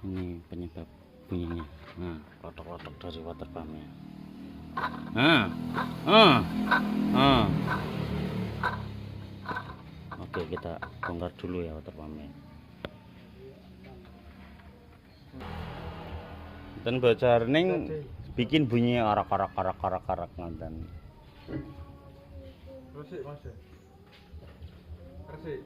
Ini penyebab bunyinya. Nah, kotak-kotak dari water pumpnya. Oke, kita bongkar dulu ya water pumpnya. Dan bocor ning bikin bunyi arak ngonten. Resik Mas. Resik.